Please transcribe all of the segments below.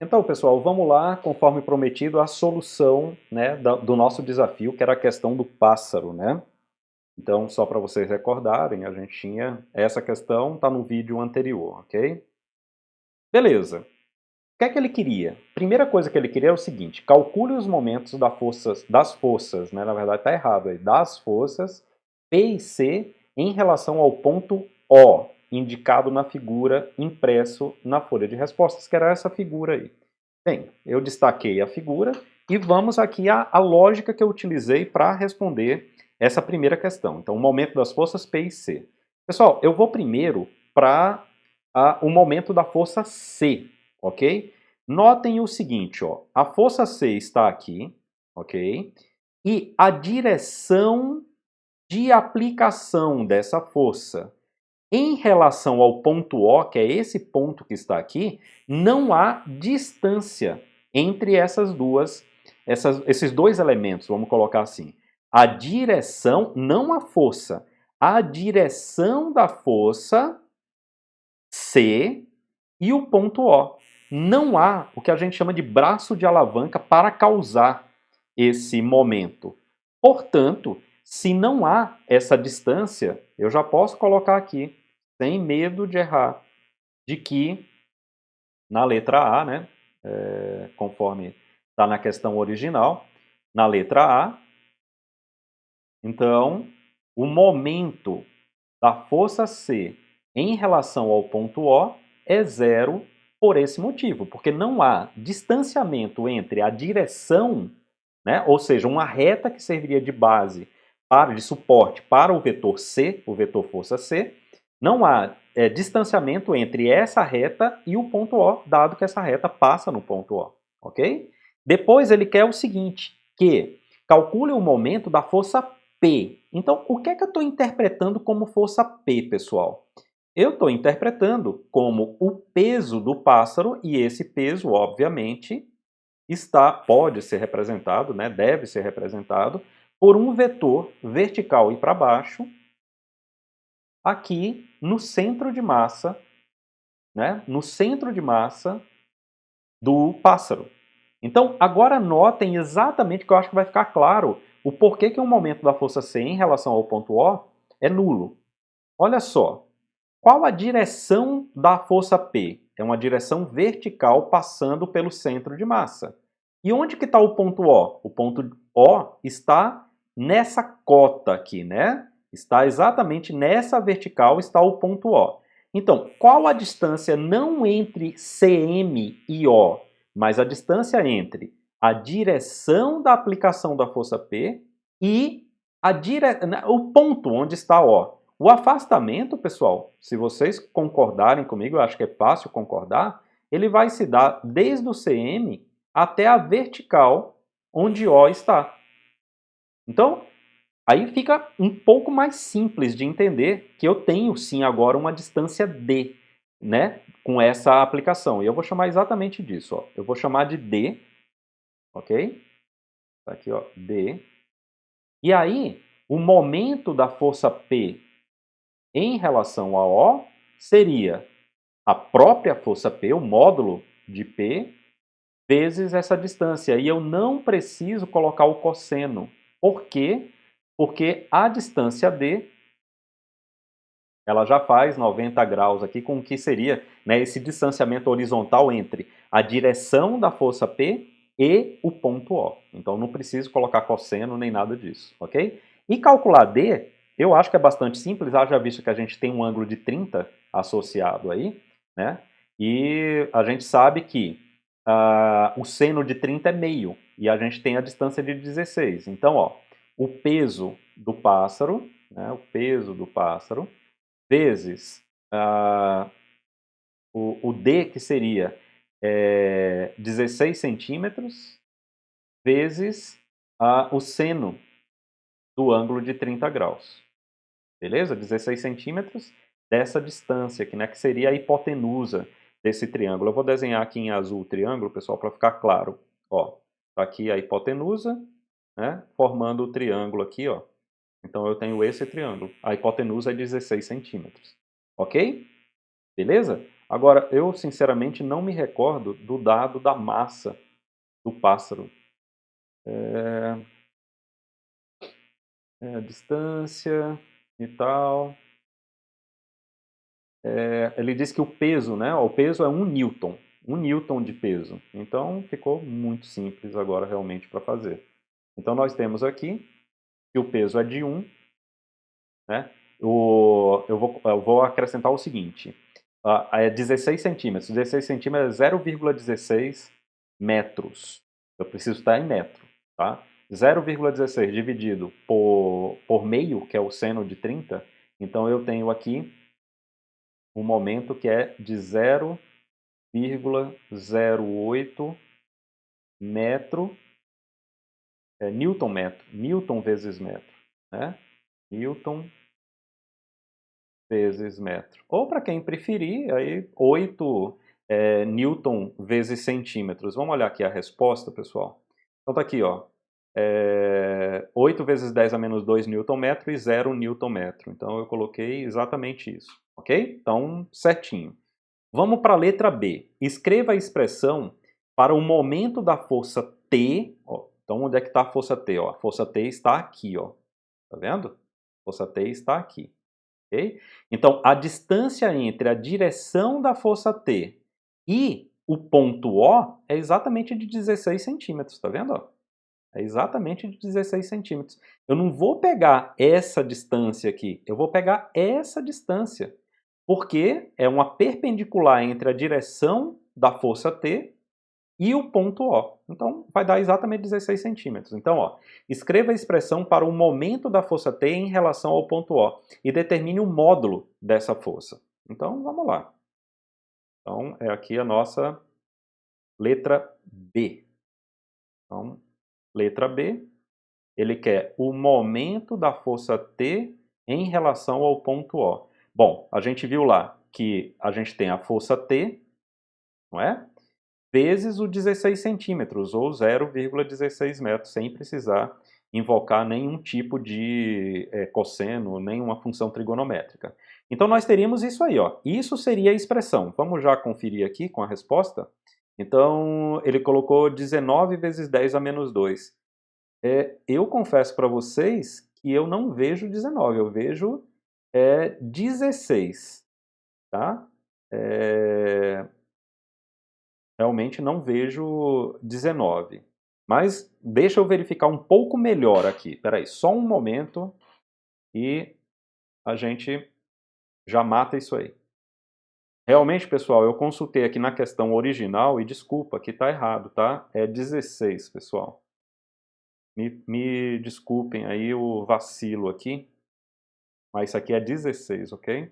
Então, pessoal, vamos lá, conforme prometido, a solução, né, do nosso desafio, que era a questão do pássaro, né? Então, só para vocês recordarem, a gente tinha essa questão, está no vídeo anterior, ok? Beleza. O que é que ele queria? Primeira coisa que ele queria é o seguinte: calcule os momentos das forças, né? Na verdade está errado aí, das forças P e C em relação ao ponto O, indicado na figura impresso na folha de respostas, que era essa figura aí. Bem, eu destaquei a figura e vamos aqui à lógica que eu utilizei para responder essa primeira questão. Então, o momento das forças P e C. Pessoal, eu vou primeiro para o momento da força C, ok? Notem o seguinte, ó, a força C está aqui, ok? E a direção de aplicação dessa força em relação ao ponto O, que é esse ponto que está aqui, não há distância entre esses dois elementos, vamos colocar assim. A direção, não a força, a direção da força C e o ponto O. Não há o que a gente chama de braço de alavanca para causar esse momento. Portanto, se não há essa distância, eu já posso colocar aqui, sem medo de errar, de que na letra A, né, conforme está na questão original, na letra A, então, o momento da força C em relação ao ponto O é zero por esse motivo, porque não há distanciamento entre a direção, né, ou seja, uma reta que serviria de base, de suporte para o vetor C, o vetor força C, não há distanciamento entre essa reta e o ponto O, dado que essa reta passa no ponto O, ok? Depois ele quer o seguinte, que calcule o momento da força P. Então, o que é que eu estou interpretando como força P, pessoal? Eu estou interpretando como o peso do pássaro, e esse peso, obviamente, pode ser representado, né, deve ser representado, por um vetor vertical e para baixo, aqui no centro de massa, né, no centro de massa do pássaro. Então, agora notem exatamente, que eu acho que vai ficar claro, o porquê que o momento da força C em relação ao ponto O é nulo. Olha só, qual a direção da força P? É uma direção vertical passando pelo centro de massa. E onde que está o ponto O? O ponto O está nessa cota aqui, né? Está exatamente nessa vertical, está o ponto O. Então, qual a distância não entre CM e O, mas a distância entre a direção da aplicação da força P e o ponto onde está O? O afastamento, pessoal, se vocês concordarem comigo, eu acho que é fácil concordar, ele vai se dar desde o CM até a vertical onde O está. Então, aí fica um pouco mais simples de entender que eu tenho sim agora uma distância D, né, com essa aplicação. E eu vou chamar exatamente disso, ó. Eu vou chamar de D, ok? Tá aqui, ó, D. E aí, o momento da força P em relação a O seria a própria força P, o módulo de P, vezes essa distância. E eu não preciso colocar o cosseno. Por quê? Porque a distância D, ela já faz 90 graus aqui com o que seria, né, esse distanciamento horizontal entre a direção da força P e o ponto O. Então não preciso colocar cosseno nem nada disso, ok? E calcular D, eu acho que é bastante simples, já visto que a gente tem um ângulo de 30 associado aí, né? E a gente sabe que o seno de 30 é meio, e a gente tem a distância de 16. Então, ó, o peso do pássaro, né, o peso do pássaro, vezes o D, que seria 16 centímetros, vezes o seno do ângulo de 30 graus. Beleza? 16 centímetros dessa distância aqui, né, que seria a hipotenusa desse triângulo. Eu vou desenhar aqui em azul o triângulo, pessoal, para ficar claro. Ó, tá aqui a hipotenusa, né, formando o triângulo aqui, ó. Então eu tenho esse triângulo. A hipotenusa é 16 centímetros. Ok? Beleza? Agora, eu sinceramente não me recordo do dado da massa do pássaro. Distância e tal. Ele diz que o peso, né? O peso é 1 newton. 1 newton de peso. Então, ficou muito simples agora realmente para fazer. Então, nós temos aqui que o peso é de 1, né? Eu vou acrescentar o seguinte. É 16 centímetros. 16 centímetros é 0,16 metros. Eu preciso estar em metro, tá? 0,16 dividido por meio, que é o seno de 30. Então, eu tenho aqui um momento que é de 0,08 metro, newton metro, newton vezes metro, né? Newton vezes metro. Ou para quem preferir, aí 8 newton vezes centímetros. Vamos olhar aqui a resposta, pessoal. Então tá aqui, ó. 8 vezes 10 a menos 2 newton metro e 0 newton metro. Então eu coloquei exatamente isso, ok? Então, certinho. Vamos para a letra B. Escreva a expressão para o momento da força T. Ó. Então, onde é que está a força T? Ó, a força T está aqui, ó. Tá vendo? A força T está aqui. Okay? Então, a distância entre a direção da força T e o ponto O é exatamente de 16 centímetros. Tá vendo? Ó? É exatamente de 16 centímetros. Eu não vou pegar essa distância aqui. Eu vou pegar essa distância. Porque é uma perpendicular entre a direção da força T e o ponto O. Então, vai dar exatamente 16 centímetros. Então, ó, escreva a expressão para o momento da força T em relação ao ponto O e determine o módulo dessa força. Então, vamos lá. Então, é aqui a nossa letra B. Então, letra B, ele quer o momento da força T em relação ao ponto O. Bom, a gente viu lá que a gente tem a força T, não é? Vezes o 16 centímetros, ou 0,16 metros, sem precisar invocar nenhum tipo de cosseno, nenhuma função trigonométrica. Então, nós teríamos isso aí, ó. Isso seria a expressão. Vamos já conferir aqui com a resposta? Então, ele colocou 19 vezes 10 a menos 2. Eu confesso para vocês que eu não vejo 19, eu vejo 16, tá? Realmente não vejo 19. Mas deixa eu verificar um pouco melhor aqui. Espera aí, só um momento e a gente já mata isso aí. Realmente, pessoal, eu consultei aqui na questão original e desculpa, que está errado, tá? É 16, pessoal. Me desculpem aí o vacilo aqui, mas isso aqui é 16, ok?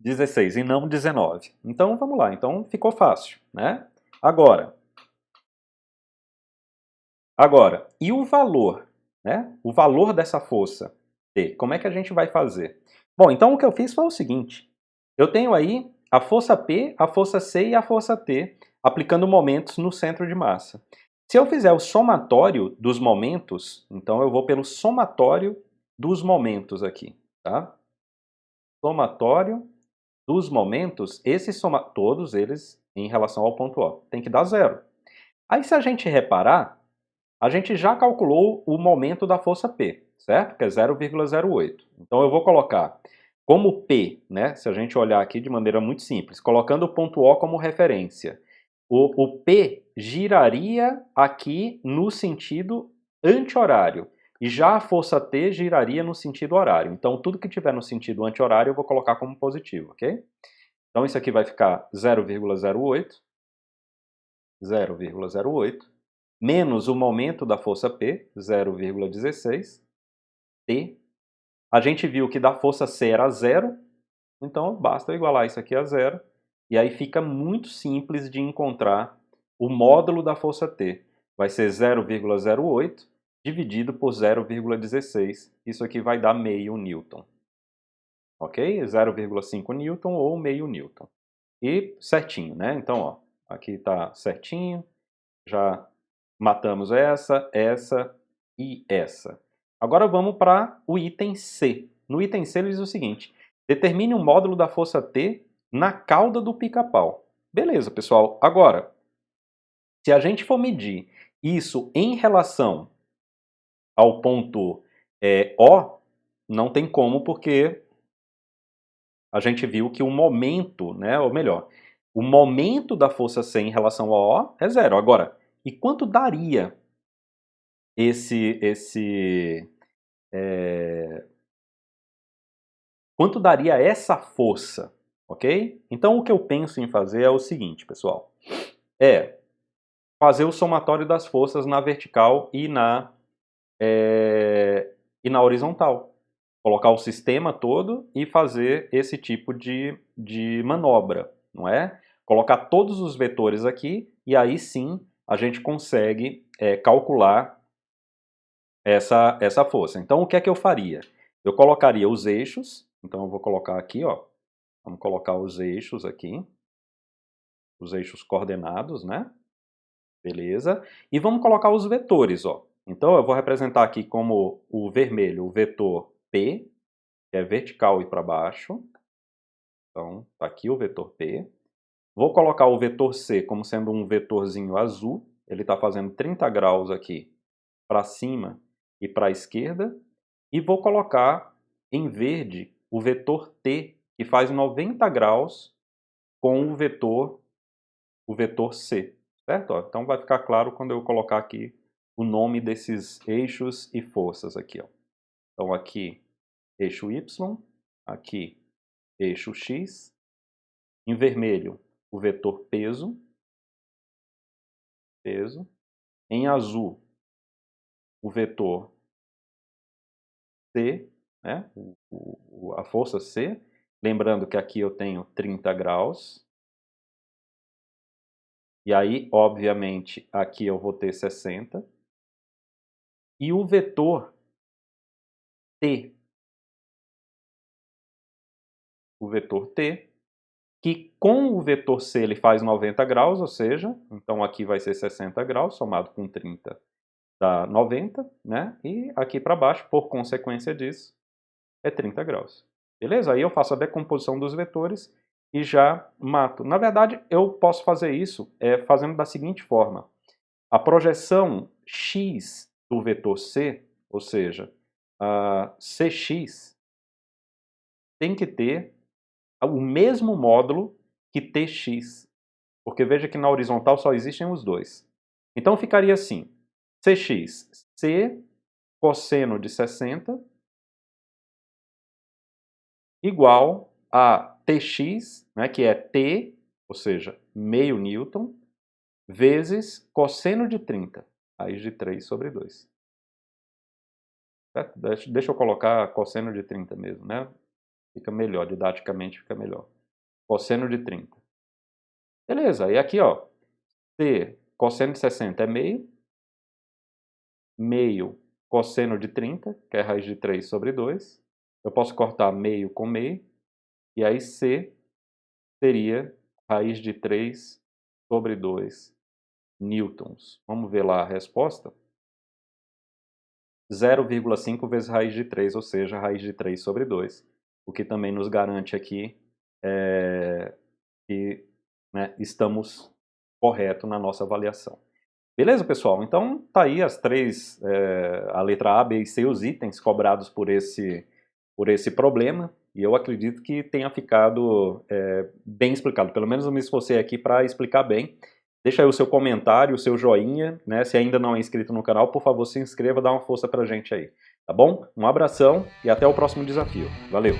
16 e não 19. Então, vamos lá. Então, ficou fácil, né? Agora, e o valor, né? O valor dessa força T, como é que a gente vai fazer? Bom, então o que eu fiz foi o seguinte. Eu tenho aí a força P, a força C e a força T, aplicando momentos no centro de massa. Se eu fizer o somatório dos momentos, então eu vou pelo somatório dos momentos aqui, tá? Somatório dos momentos, todos eles em relação ao ponto O, tem que dar zero. Aí se a gente reparar, a gente já calculou o momento da força P, certo? Que é 0,08. Então eu vou colocar como P, né? Se a gente olhar aqui de maneira muito simples, colocando o ponto O como referência, o P giraria aqui no sentido anti-horário. E já a força T giraria no sentido horário. Então tudo que tiver no sentido anti-horário eu vou colocar como positivo, ok? Então isso aqui vai ficar 0,08, 0,08, menos o momento da força P, 0,16, T. A gente viu que da força C era zero, então basta eu igualar isso aqui a zero, e aí fica muito simples de encontrar o módulo da força T. Vai ser 0,08 dividido por 0,16. Isso aqui vai dar meio newton. Ok? 0,5 newton ou meio newton. E certinho, né? Então, ó, aqui está certinho. Já matamos essa, essa e essa. Agora vamos para o item C. No item C ele diz o seguinte: Determine o módulo da força T na cauda do pica-pau. Beleza, pessoal. Agora, se a gente for medir isso em relação ao ponto O, não tem como, porque a gente viu que o momento, né, ou melhor, o momento da força C em relação ao O é zero. Agora, e quanto daria quanto daria essa força, ok? Então o que eu penso em fazer é o seguinte, pessoal, é fazer o somatório das forças na vertical e na horizontal. Colocar o sistema todo e fazer esse tipo de manobra, não é? Colocar todos os vetores aqui e aí sim a gente consegue calcular essa força. Então o que é que eu faria? Eu colocaria os eixos, então eu vou colocar aqui, ó, vamos colocar os eixos aqui, os eixos coordenados, né? Beleza? E vamos colocar os vetores, ó. Então eu vou representar aqui como o vermelho, o vetor P, que é vertical e para baixo. Então, tá aqui o vetor P. Vou colocar o vetor C como sendo um vetorzinho azul. Ele está fazendo 30 graus aqui para cima e para a esquerda. E vou colocar em verde o vetor T, que faz 90 graus com o vetor C. Certo? Ó, então vai ficar claro quando eu colocar aqui o nome desses eixos e forças aqui. Ó. Então aqui, eixo Y, aqui, eixo X. Em vermelho, o vetor peso. Em azul, o vetor C, né? A força C. Lembrando que aqui eu tenho 30 graus. E aí, obviamente, aqui eu vou ter 60. E o vetor T. O vetor T, que com o vetor C ele faz 90 graus, ou seja, então aqui vai ser 60 graus, somado com 30 dá 90, né? E aqui para baixo, por consequência disso, é 30 graus. Beleza? Aí eu faço a decomposição dos vetores e já mato. Na verdade, eu posso fazer isso fazendo da seguinte forma. A projeção x do vetor C, ou seja, a Cx, tem que ter o mesmo módulo que Tx. Porque veja que na horizontal só existem os dois. Então ficaria assim, Cx, C cosseno de 60 igual a Tx, né, que é T, ou seja, meio newton, vezes cosseno de 30, raiz de 3 sobre 2. Certo? Deixa eu colocar cosseno de 30 mesmo, né? Fica melhor, didaticamente fica melhor. Cosseno de 30. Beleza, e aqui, ó, C, cosseno de 60 é meio, meio cosseno de 30, que é raiz de 3 sobre 2. Eu posso cortar meio com meio, e aí C seria raiz de 3 sobre 2 newtons. Vamos ver lá a resposta. 0,5 vezes raiz de 3, ou seja, raiz de 3 sobre 2. O que também nos garante aqui que né, estamos corretos na nossa avaliação. Beleza, pessoal? Então, tá aí as três, a letra A, B e C, os itens cobrados por esse problema. E eu acredito que tenha ficado bem explicado. Pelo menos eu me esforcei aqui para explicar bem. Deixa aí o seu comentário, o seu joinha, né? Se ainda não é inscrito no canal, por favor, se inscreva, dá uma força pra gente aí. Tá bom? Um abração e até o próximo desafio. Valeu!